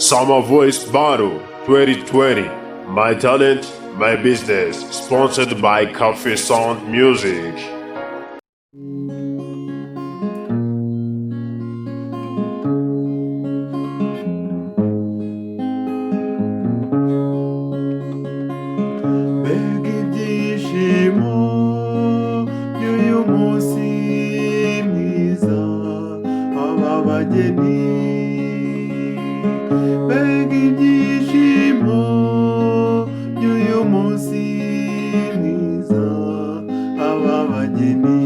Summer Voice Battle 2020. My talent, my business. Sponsored by Cafe Sound Music. Mbega ibyishimo by'uyu munsi mwiza aba bageni. Mbega ibyishimo by'uyu munsi mwiza aba bageni.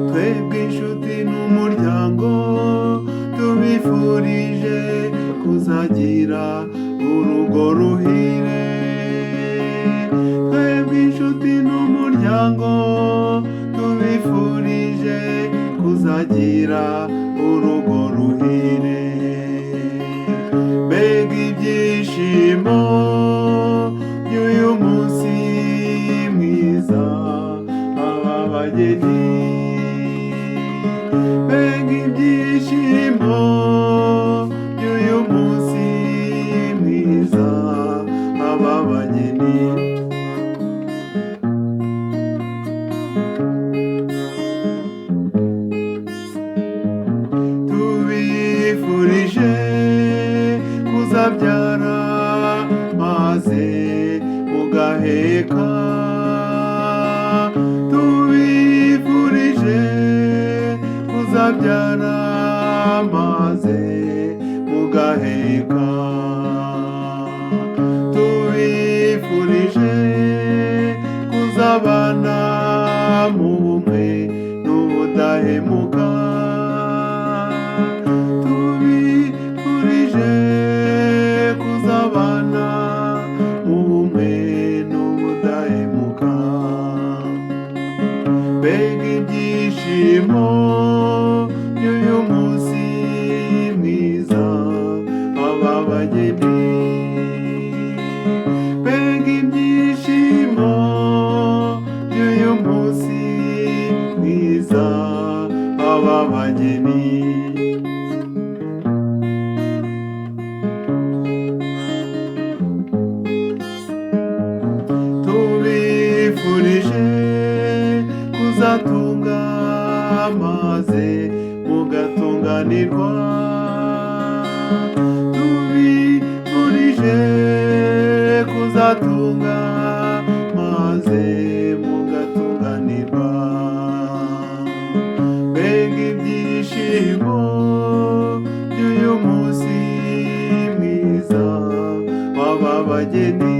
Twebwe inshuti n'umuryango tubifurije kuzagira urugo ruhire. Twebwe inshuti n'umuryango tubifurije kuzagira urugo ruhire. Mbega ibyishimo by'uyu munsi mwiza aba bageni. Mbega ibyishimo by'uyu munsi mwiza aba bageni. Tubifurije kuzabyara maze mugaheka. Tubifurije kuzabyara maze mugaheka. Tubifurije kuzabana mu bumwe n'ubudahemuka. Tubifurije kuzabana mu bumwe n'ubudahemuka. Mbega ibyishimo by'uyu munsi mwiza aba bageni. Mbega ibyishimo by'uyu munsi mwiza aba bageni. Tubifurije kuzatunga maze mugatunganirwa. Tubifurije kuzatunga maze mugatunganirwa. Mbega ibyishimo by'uyu munsi mwiza w'aba bageni.